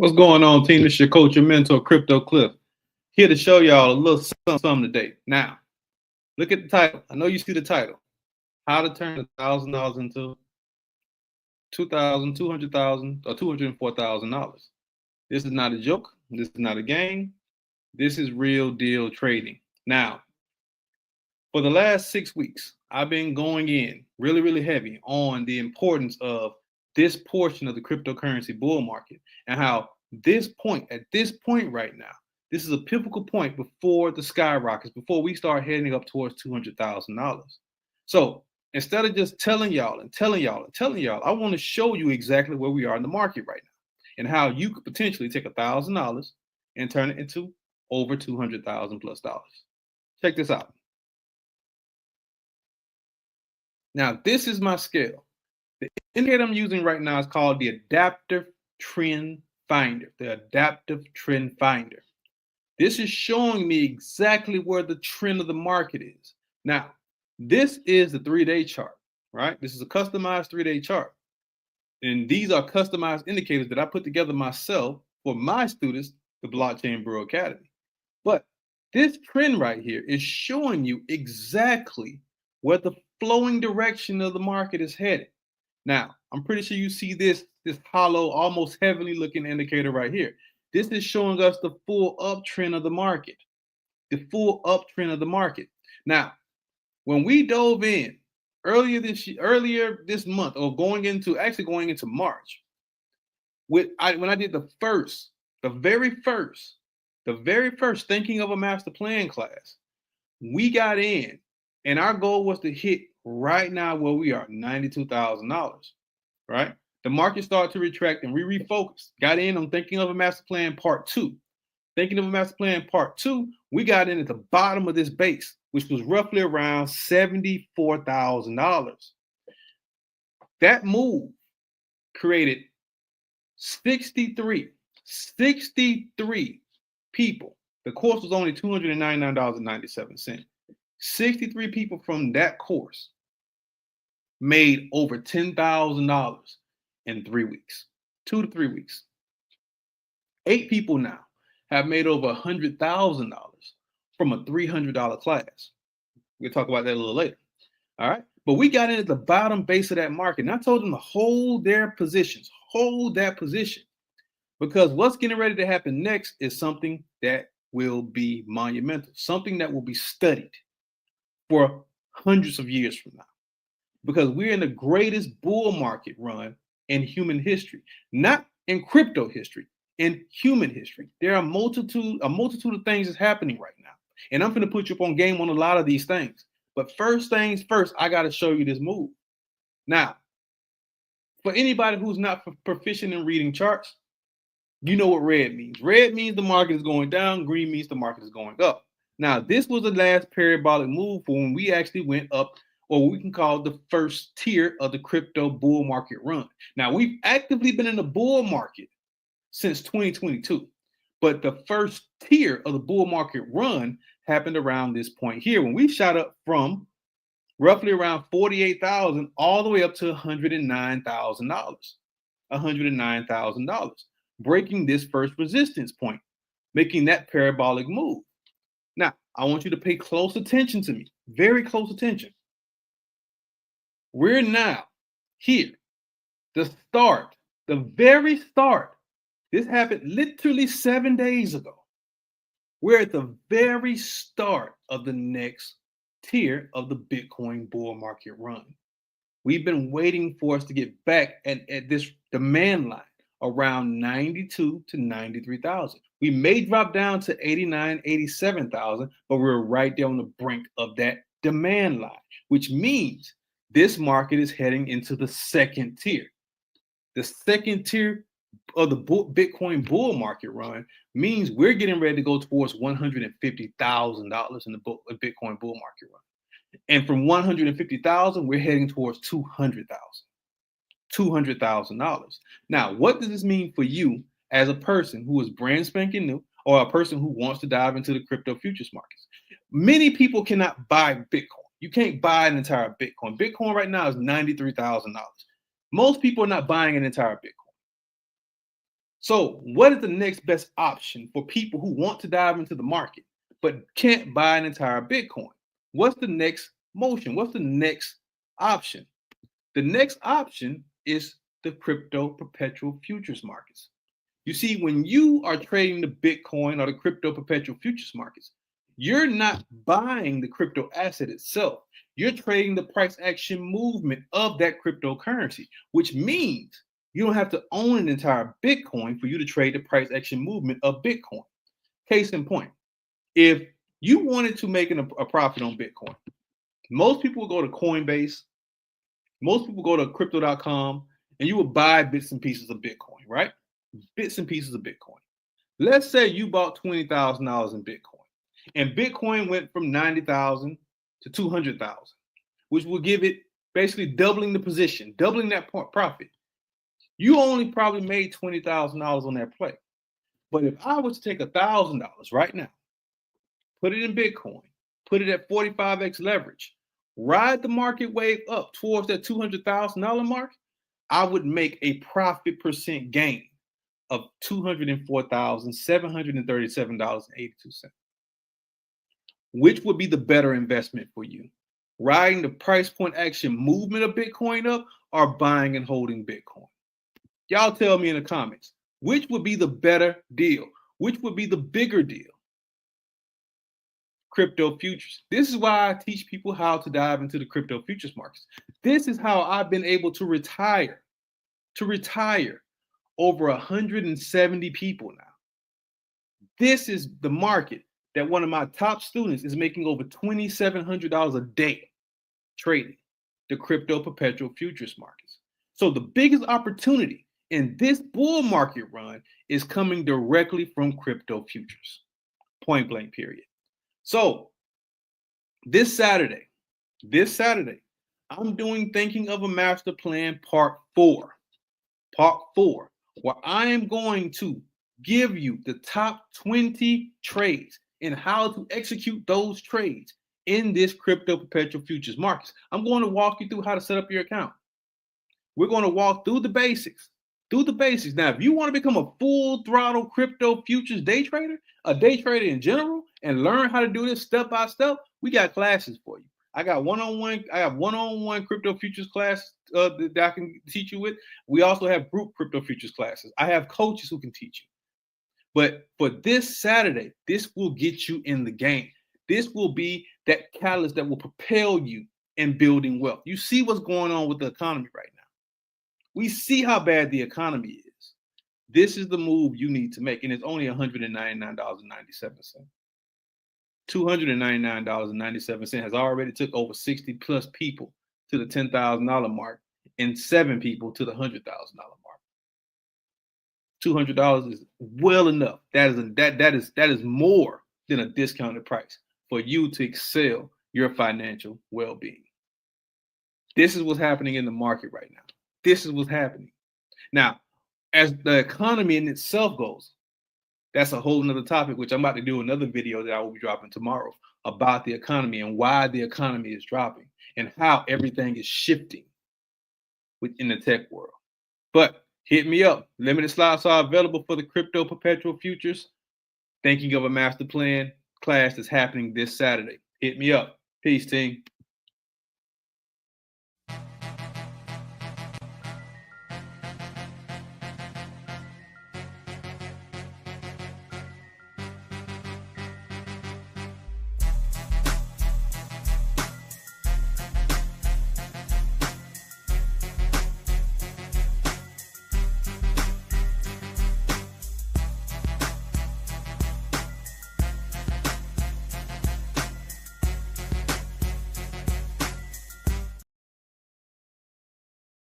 What's going on, team? This is your coach, your mentor, Crypto Cliff, here to show y'all a little something today. Now, look at the title. I know you see the title. How to turn $1,000 into 2,000, 200,000, or $204,000. This is not a joke. This is not a game. This is real deal trading. Now, for the last 6 weeks, I've been going in really heavy on the importance of this portion of the cryptocurrency bull market and how at this point right now, this is a pivotal point before the skyrockets, before we start heading up towards $200,000. So instead of just telling y'all, I want to show you exactly where we are in the market right now and how you could potentially take $1,000 and turn it into over $200,000 plus dollars. Check this out. Now, this is my scale. The indicator I'm using right now is called the Adaptive Trend Finder. The Adaptive Trend Finder. This is showing me exactly where the trend of the market is. Now, this is the 3-day chart, right? This is a customized 3-day chart. And these are customized indicators that I put together myself for my students, the Blockchain Bureau Academy. But this trend right here is showing you exactly where the flowing direction of the market is headed. Now, I'm pretty sure you see this hollow, almost heavily looking indicator right here. This is showing us the full uptrend of the market. The full uptrend of the market. Now, when we dove in earlier this month, or going into March, when I did the very first thinking of a master plan class, we got in, and our goal was to hit right now where we are, $92,000, right? The market started to retract and we refocused. Got in on thinking of a master plan part 2. Thinking of a master plan part 2, we got in at the bottom of this base, which was roughly around $74,000. That move created 63 people. The course was only $299.97. 63 people from that course made over $10,000 in 3 weeks, 2 to 3 weeks. 8 people now have made over $100,000 from a $300 class. We'll talk about that a little later. All right. But we got in at the bottom base of that market, and I told them to hold that position, because what's getting ready to happen next is something that will be monumental, something that will be studied for hundreds of years from now, because we're in the greatest bull market run in human history, not in crypto history, in human history. There are a multitude of things that's happening right now, and I'm going to put you up on game on a lot of these things. But first things first, I got to show you this move. Now, for anybody who's not proficient in reading charts, you know what red means. Red means the market is going down. Green means the market is going up. Now, this was the last parabolic move for when we actually went up, or what we can call the first tier of the crypto bull market run. Now, we've actively been in the bull market since 2022, but the first tier of the bull market run happened around this point here, when we shot up from roughly around 48,000 all the way up to $109,000, breaking this first resistance point, making that parabolic move. Now, I want you to pay close attention to me, very close attention. We're now here, the very start. This happened literally 7 days ago. We're at the very start of the next tier of the Bitcoin bull market run. We've been waiting for us to get back at this demand line around 92 to 93,000. We may drop down to 89, 87,000, but we're right there on the brink of that demand line, which means this market is heading into the second tier. The second tier of the Bitcoin bull market run means we're getting ready to go towards $150,000 in the Bitcoin bull market run. And from 150,000, we're heading towards $200,000. Now, what does this mean for you as a person who is brand spanking new, or a person who wants to dive into the crypto futures markets? Many people cannot buy Bitcoin. You can't buy an entire Bitcoin. Bitcoin right now is $93,000. Most people are not buying an entire Bitcoin. So, what is the next best option for people who want to dive into the market but can't buy an entire Bitcoin? What's the next motion? What's the next option? The next option is the crypto perpetual futures markets. You see, when you are trading the Bitcoin or the crypto perpetual futures markets, you're not buying the crypto asset itself. You're trading the price action movement of that cryptocurrency, which means you don't have to own an entire Bitcoin for you to trade the price action movement of Bitcoin. Case in point, if you wanted to make a profit on Bitcoin, most people would go to Coinbase, most people go to crypto.com, and you would buy bits and pieces of Bitcoin, right? Bits and pieces of Bitcoin. Let's say you bought $20,000 in Bitcoin, and Bitcoin went from 90,000 to 200,000, which will give it basically doubling the position, doubling that profit. You only probably made $20,000 on that play. But if I was to take $1,000 right now, put it in Bitcoin, put it at 45x leverage, ride the market wave up towards that $200,000 mark, I would make a profit percent gain of $204,737.82. Which would be the better investment for you? Riding the price point action movement of Bitcoin up or buying and holding Bitcoin? Y'all tell me in the comments, which would be the better deal? Which would be the bigger deal? Crypto futures. This is why I teach people how to dive into the crypto futures markets. This is how I've been able to retire over 170 people now. This is the market that one of my top students is making over $2,700 a day trading the crypto perpetual futures markets. So the biggest opportunity in this bull market run is coming directly from crypto futures. Point blank, period. So this Saturday, I'm doing Thinking of a Master Plan Part 4, where I am going to give you the top 20 trades and how to execute those trades in this crypto perpetual futures markets. I'm going to walk you through how to set up your account. We're going to walk through the basics. Now, if you want to become a full throttle crypto futures day trader, a day trader in general, and learn how to do this step by step, we got classes for you. I have one-on-one crypto futures class that I can teach you with. We also have group crypto futures classes. I have coaches who can teach you. But for this Saturday, this will get you in the game. This will be that catalyst that will propel you in building wealth. You see what's going on with the economy right now. We see how bad the economy is. This is the move you need to make, and it's only $199.97. $299.97 has already took over 60 plus people to the $10,000 mark and 7 people to the $100,000 mark. $200 is well enough. That is more than a discounted price for you to excel your financial well-being. This is what's happening in the market right now. This is what's happening. Now, as the economy in itself goes, that's a whole nother topic, which I'm about to do another video that I will be dropping tomorrow about the economy and why the economy is dropping and how everything is shifting within the tech world. But hit me up. Limited slots are available for the crypto perpetual futures. Thinking of a Master Plan class that's happening this Saturday. Hit me up. Peace, team.